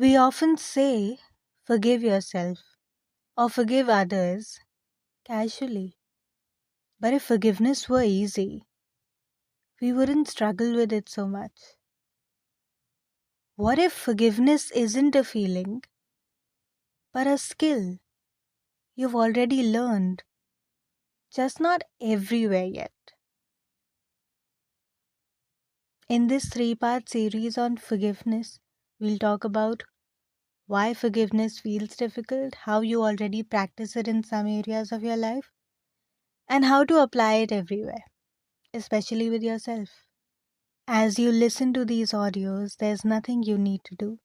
We often say, forgive yourself or forgive others casually. But if forgiveness were easy, we wouldn't struggle with it so much. What if forgiveness isn't a feeling, but a skill you've already learned, just not everywhere yet? In this three-part series on forgiveness, we'll talk about why forgiveness feels difficult, how you already practice it in some areas of your life, and how to apply it everywhere, especially with yourself. As you listen to these audios, there's nothing you need to do.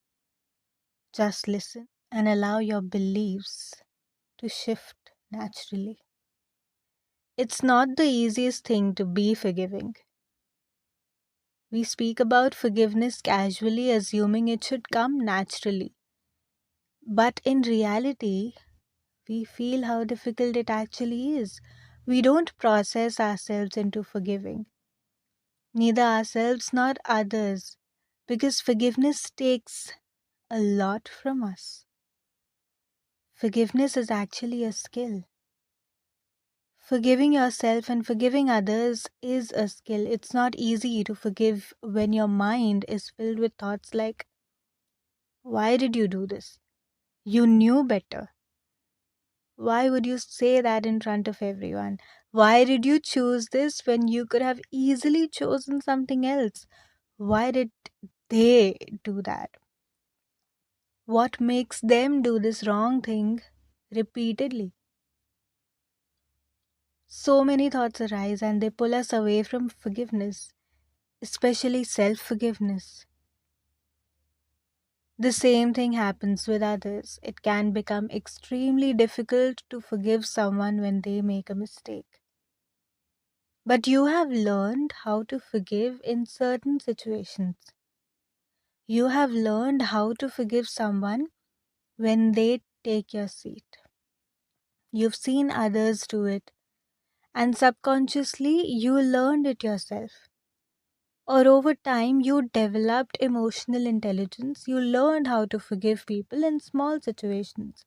Just listen and allow your beliefs to shift naturally. It's not the easiest thing to be forgiving. We speak about forgiveness casually, assuming it should come naturally. But in reality, we feel how difficult it actually is. We don't process ourselves into forgiving, neither ourselves nor others, because forgiveness takes a lot from us. Forgiveness is actually a skill. Forgiving yourself and forgiving others is a skill. It's not easy to forgive when your mind is filled with thoughts like, why did you do this? You knew better. Why would you say that in front of everyone? Why did you choose this when you could have easily chosen something else? Why did they do that? What makes them do this wrong thing repeatedly? So many thoughts arise and they pull us away from forgiveness, especially self forgiveness. The same thing happens with others. It can become extremely difficult to forgive someone when they make a mistake. But you have learned how to forgive in certain situations. You have learned how to forgive someone when they take your seat. You've seen others do it, and subconsciously you learned it yourself. Or over time, you developed emotional intelligence. You learned how to forgive people in small situations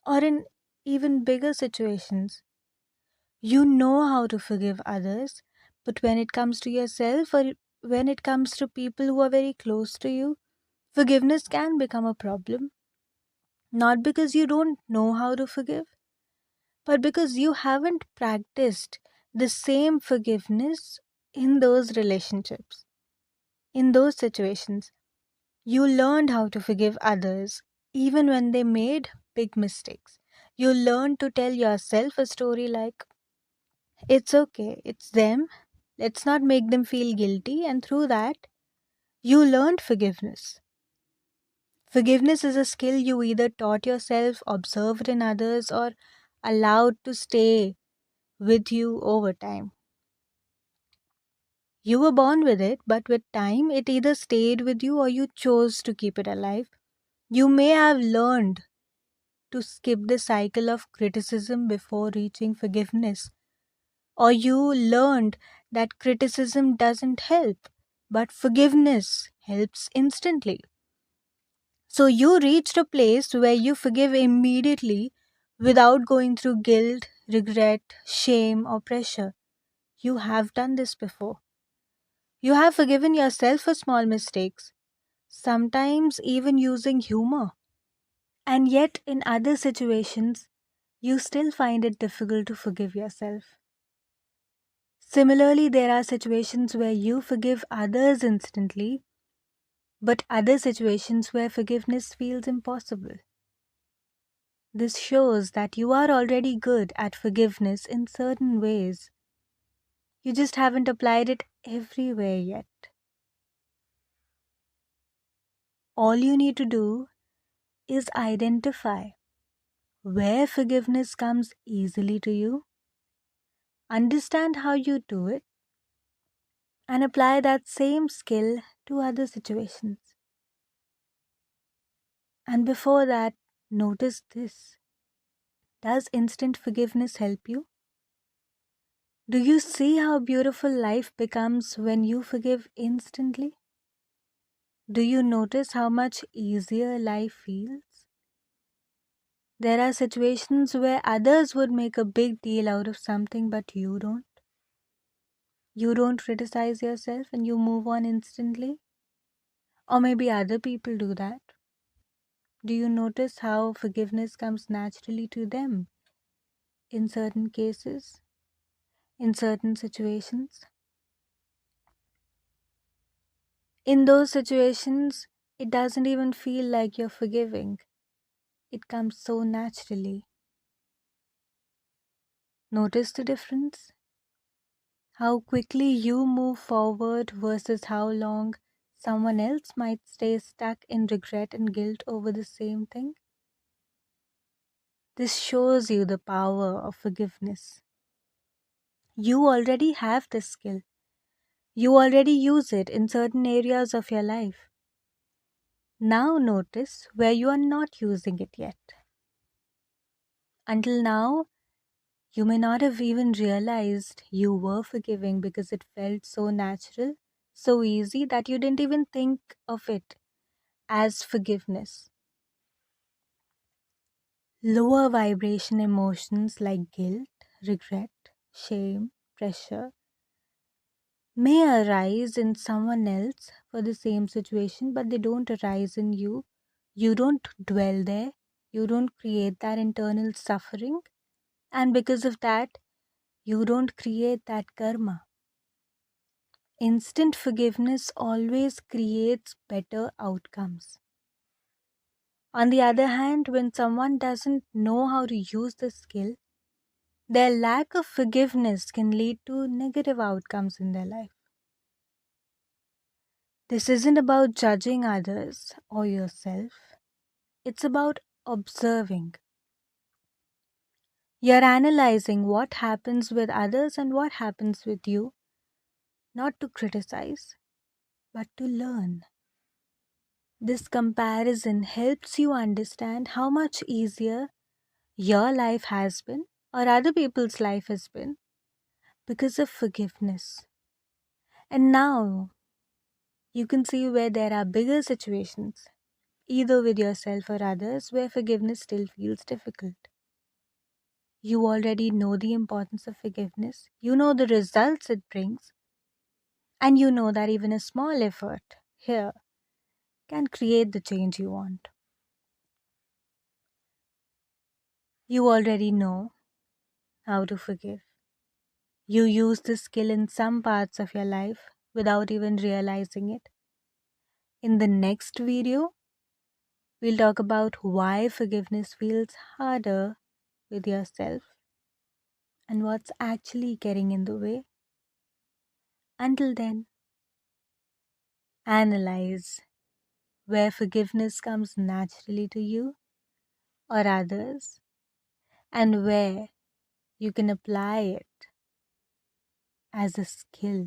or in even bigger situations. You know how to forgive others, but when it comes to yourself or when it comes to people who are very close to you, forgiveness can become a problem. Not because you don't know how to forgive, but because you haven't practiced the same forgiveness in those relationships, in those situations. You learned how to forgive others even when they made big mistakes. You learned to tell yourself a story like, it's okay, it's them, let's not make them feel guilty, and through that, you learned forgiveness. Forgiveness is a skill you either taught yourself, observed in others, or allowed to stay with you over time. You were born with it, but with time, it either stayed with you or you chose to keep it alive. You may have learned to skip the cycle of criticism before reaching forgiveness, or you learned that criticism doesn't help, but forgiveness helps instantly. So you reached a place where you forgive immediately without going through guilt, regret, shame, or pressure. You have done this before. You have forgiven yourself for small mistakes, sometimes even using humor. And yet, in other situations, you still find it difficult to forgive yourself. Similarly, there are situations where you forgive others instantly, but other situations where forgiveness feels impossible. This shows that you are already good at forgiveness in certain ways. You just haven't applied it everywhere yet. All you need to do is identify where forgiveness comes easily to you, understand how you do it, and apply that same skill to other situations. And before that, notice this. Does instant forgiveness help you? Do you see how beautiful life becomes when you forgive instantly? Do you notice how much easier life feels? There are situations where others would make a big deal out of something, but you don't. You don't criticize yourself and you move on instantly. Or maybe other people do that. Do you notice how forgiveness comes naturally to them in certain cases, in certain situations? In those situations, it doesn't even feel like you're forgiving. It comes so naturally. Notice the difference? How quickly you move forward versus how long someone else might stay stuck in regret and guilt over the same thing. This shows you the power of forgiveness. You already have this skill. You already use it in certain areas of your life. Now notice where you are not using it yet. Until now, you may not have even realized you were forgiving because it felt so natural, so easy that you didn't even think of it as forgiveness. Lower vibration emotions like guilt, regret, shame, pressure may arise in someone else for the same situation, but they don't arise in you. You don't dwell there. You don't create that internal suffering. And because of that, you don't create that karma. Instant forgiveness always creates better outcomes. On the other hand, when someone doesn't know how to use the skill, their lack of forgiveness can lead to negative outcomes in their life. This isn't about judging others or yourself, it's about observing. You're analyzing what happens with others and what happens with you, not to criticize, but to learn. This comparison helps you understand how much easier your life has been or other people's life has been because of forgiveness. And now you can see where there are bigger situations, either with yourself or others, where forgiveness still feels difficult. You already know the importance of forgiveness, you know the results it brings, and you know that even a small effort here can create the change you want. You already know how to forgive. You use this skill in some parts of your life without even realizing it. In the next video, we'll talk about why forgiveness feels harder with yourself and what's actually getting in the way. Until then, analyze where forgiveness comes naturally to you or others and where you can apply it as a skill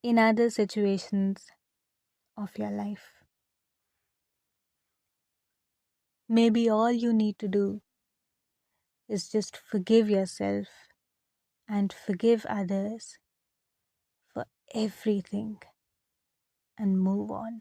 in other situations of your life. Maybe all you need to do is just forgive yourself and forgive others for everything and move on.